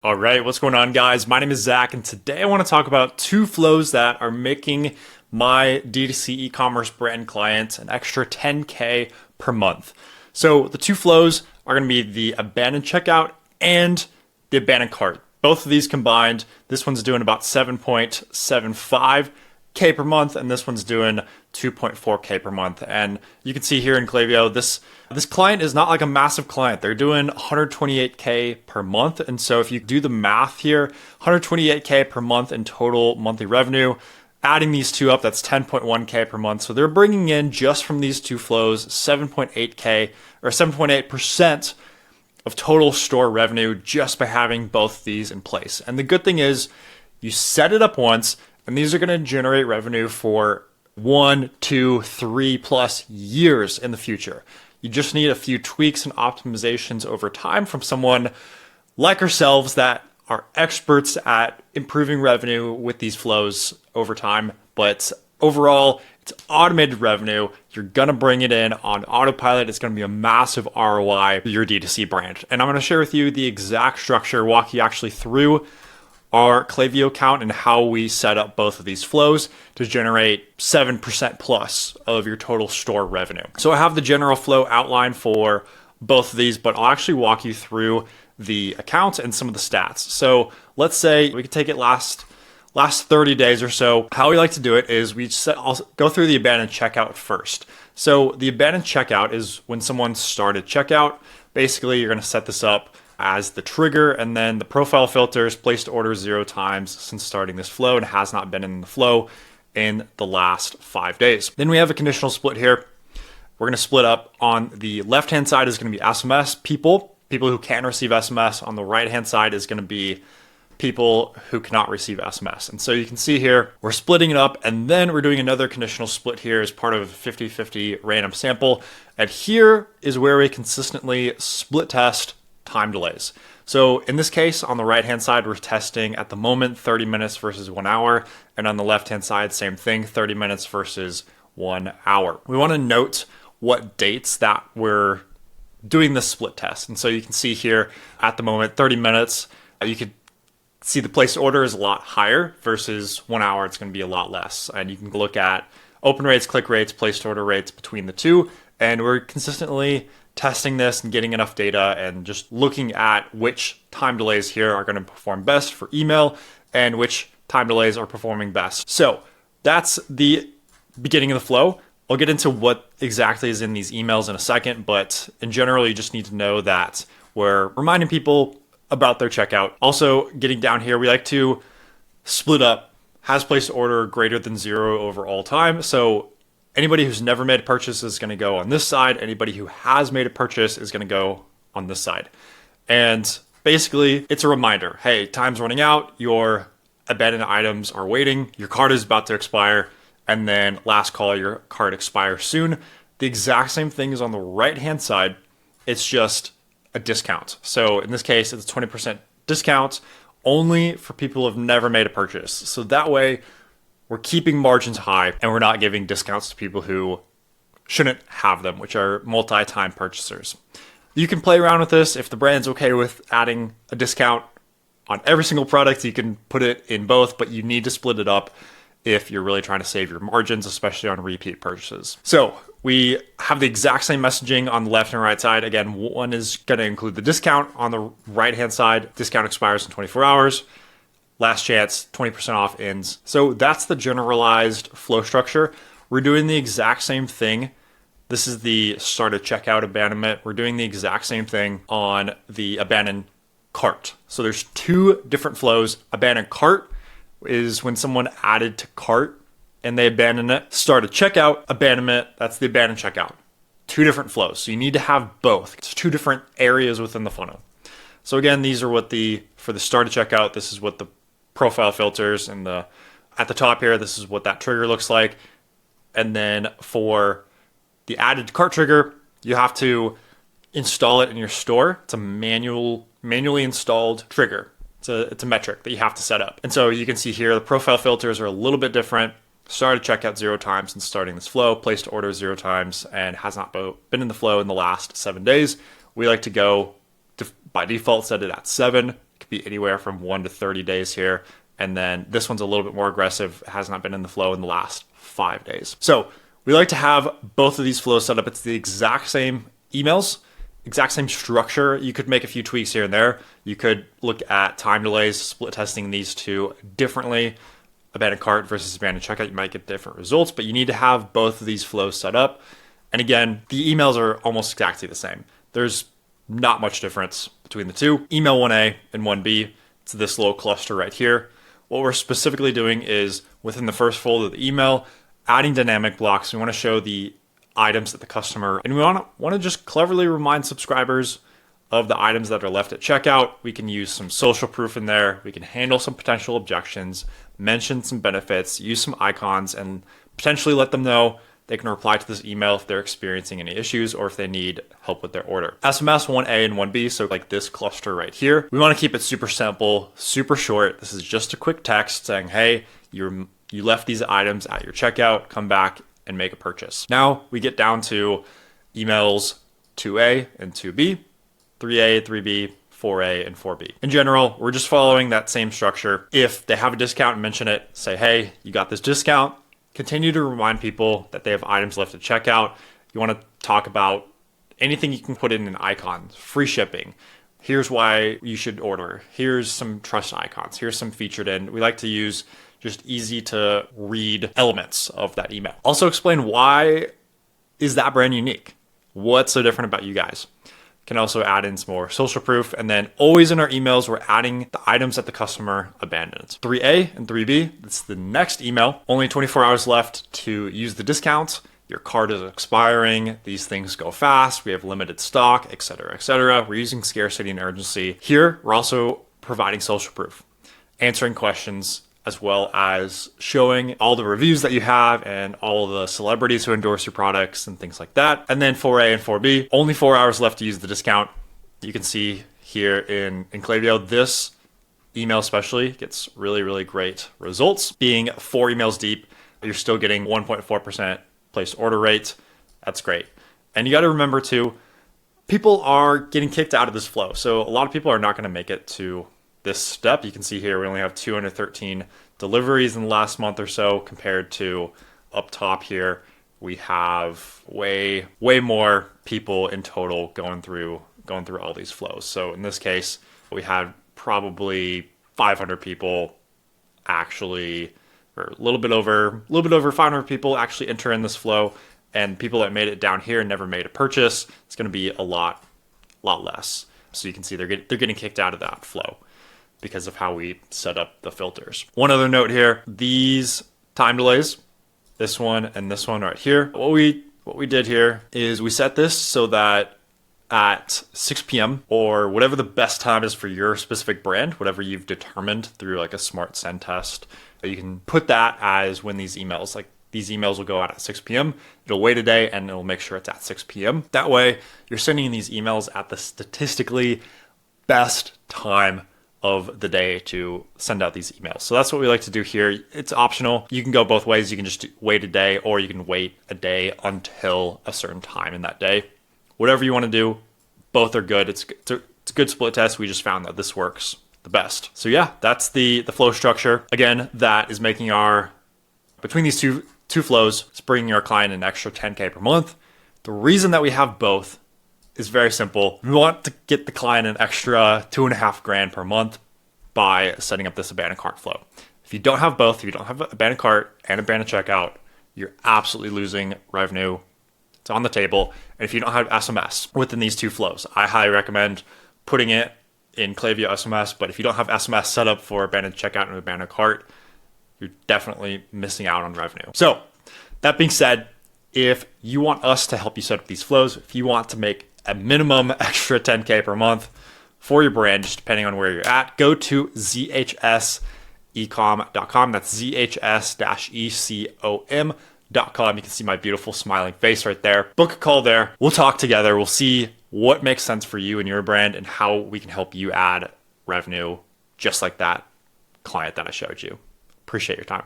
All right, what's going on, guys? My name is Zach, and today I want to talk about two flows that are making my D2C e-commerce brand client an extra 10K per month. So the two flows are going to be the abandoned checkout and the abandoned cart. Both of these combined, this one's doing about 7.75K per month, and this one's doing 2.4K per month. And you can see here in Klaviyo, this client is not like a massive client. They're doing 128K per month. And so if you do the math here, 128K per month in total monthly revenue, adding these two up, that's 10.1K per month. So they're bringing in just from these two flows, 7.8K or 7.8% of total store revenue just by having both of these in place. And the good thing is you set it up once, and these are going to generate revenue for 1, 2, 3+ years in the future. You just need a few tweaks and optimizations over time from someone like ourselves that are experts at improving revenue with these flows over time. But overall, it's automated revenue. You're going to bring it in on autopilot. It's going to be a massive ROI for your D2C brand. And I'm going to share with you the exact structure, walk you actually through our Klaviyo account and how we set up both of these flows to generate 7% plus of your total store revenue. So I have the general flow outline for both of these, but I'll actually walk you through the account and some of the stats. So let's say we could take it last 30 days or so. How we like to do it is I'll go through the abandoned checkout first. So the abandoned checkout is when someone started checkout. Basically, you're going to set this up as the trigger, and then the profile filters placed order 0 times since starting this flow and has not been in the flow in the last 5 days. Then we have a conditional split here. We're going to split up on the left-hand side is going to be SMS people who can receive SMS. On the right-hand side is going to be people who cannot receive SMS. And so you can see here, we're splitting it up, and then we're doing another conditional split here as part of a 50-50 random sample. And here is where we consistently split test time delays. So in this case, on the right-hand side, we're testing at the moment 30 minutes versus 1 hour. And on the left-hand side, same thing, 30 minutes versus 1 hour. We want to note what dates that we're doing the split test. And so you can see here at the moment, 30 minutes, you could see the placed order is a lot higher versus 1 hour, it's going to be a lot less. And you can look at open rates, click rates, placed order rates between the two. And we're consistently testing this and getting enough data and just looking at which time delays here are going to perform best for email and which time delays are performing best. So that's the beginning of the flow. I'll get into what exactly is in these emails in a second, but in general, you just need to know that we're reminding people about their checkout. Also, getting down here, we like to split up has placed order greater than 0 over all time. So anybody who's never made a purchase is going to go on this side. Anybody who has made a purchase is going to go on this side. And basically, it's a reminder. Hey, time's running out. Your abandoned items are waiting. Your cart is about to expire. And then last call, your cart expires soon. The exact same thing is on the right-hand side. It's just a discount. So in this case, it's a 20% discount only for people who have never made a purchase. So that way, we're keeping margins high and we're not giving discounts to people who shouldn't have them, which are multi-time purchasers. You can play around with this. If the brand's okay with adding a discount on every single product, you can put it in both, but you need to split it up if you're really trying to save your margins, especially on repeat purchases. So we have the exact same messaging on the left and right side. Again, one is going to include the discount on the right-hand side. Discount expires in 24 hours. Last chance, 20% off ends. So that's the generalized flow structure. We're doing the exact same thing. This is the start of checkout abandonment. We're doing the exact same thing on the abandoned cart. So there's two different flows. Abandoned cart is when someone added to cart and they abandon it. Start of checkout, abandonment, that's the abandoned checkout. Two different flows. So you need to have both. It's two different areas within the funnel. So again, these are for the start of checkout, this is what the profile filters and at the top here, this is what that trigger looks like. And then for the added to cart trigger, you have to install it in your store. It's a manually installed trigger. It's a metric that you have to set up. And so you can see here, the profile filters are a little bit different. Started checkout 0 times since starting this flow, placed order 0 times, and has not been in the flow in the last 7 days. We like to go by default, set it at 7. You can could be anywhere from 1 to 30 days here. And then this one's a little bit more aggressive. It has not been in the flow in the last 5 days. So we like to have both of these flows set up. It's the exact same emails, exact same structure. You could make a few tweaks here and there. You could look at time delays, split testing these two differently. Abandoned cart versus abandoned checkout, you might get different results, but you need to have both of these flows set up. And again, the emails are almost exactly the same. There's not much difference between the two. Email 1A and 1B, it's this little cluster right here. What we're specifically doing is within the first fold of the email, adding dynamic blocks. We want to show the items that the customer, and we want to just cleverly remind subscribers of the items that are left at checkout. We can use some social proof in there. We can handle some potential objections, mention some benefits, use some icons, and potentially let them know they can reply to this email if they're experiencing any issues or if they need help with their order. SMS 1A and 1B, so like this cluster right here. We want to keep it super simple, super short. This is just a quick text saying, hey, you left these items at your checkout, come back and make a purchase. Now we get down to emails 2A and 2B, 3A, 3B, 4A, and 4B. In general, we're just following that same structure. If they have a discount, mention it, say, hey, you got this discount. Continue to remind people that they have items left at checkout. You want to talk about anything you can put in an icon, free shipping. Here's why you should order. Here's some trust icons. Here's some featured in. We like to use just easy to read elements of that email. Also explain why is that brand unique? What's so different about you guys? Can also add in some more social proof. And then always in our emails, we're adding the items that the customer abandoned. 3A and 3B, that's the next email. Only 24 hours left to use the discount. Your card is expiring. These things go fast. We have limited stock, et cetera, et cetera. We're using scarcity and urgency. Here, we're also providing social proof, answering questions, as well as showing all the reviews that you have and all the celebrities who endorse your products and things like that. And then 4A and 4B, only 4 hours left to use the discount. You can see here in Klaviyo, this email especially gets really, really great results. Being 4 emails deep, you're still getting 1.4% placed order rate. That's great. And you got to remember too, people are getting kicked out of this flow. So a lot of people are not going to make it to this step. You can see here we only have 213 deliveries in the last month or so compared to up top here. We have way more people in total going through all these flows. So in this case, we had probably 500 people actually, or a little bit over 500 people actually enter in this flow, and people that made it down here and never made a purchase, it's going to be a lot less. So you can see they're getting kicked out of that flow because of how we set up the filters. One other note here, these time delays, this one and this one right here, what we did here is we set this so that at 6 p.m. or whatever the best time is for your specific brand, whatever you've determined through like a smart send test, you can put that as when these emails will go out at 6 p.m. It'll wait a day and it'll make sure it's at 6 p.m. That way you're sending these emails at the statistically best time of the day to send out these emails. So that's what we like to do here. It's optional. You can go both ways. You can just wait a day, or you can wait a day until a certain time in that day. Whatever you want to do, both are good. It's a good split test. We just found that this works the best. So yeah, that's the flow structure. Again, that is making between these two flows, it's bringing our client an extra 10K per month. The reason that we have both is very simple. We want to get the client an extra $2,500 per month by setting up this abandoned cart flow. If you don't have both, if you don't have abandoned cart and abandoned checkout, you're absolutely losing revenue. It's on the table. And if you don't have SMS within these two flows, I highly recommend putting it in Klaviyo SMS. But if you don't have SMS set up for abandoned checkout and abandoned cart, you're definitely missing out on revenue. So that being said, if you want us to help you set up these flows, if you want to make a minimum extra 10K per month for your brand, just depending on where you're at, go to zhsecom.com. That's zhs-ecom.com. You can see my beautiful smiling face right there. Book a call there. We'll talk together. We'll see what makes sense for you and your brand and how we can help you add revenue just like that client that I showed you. Appreciate your time.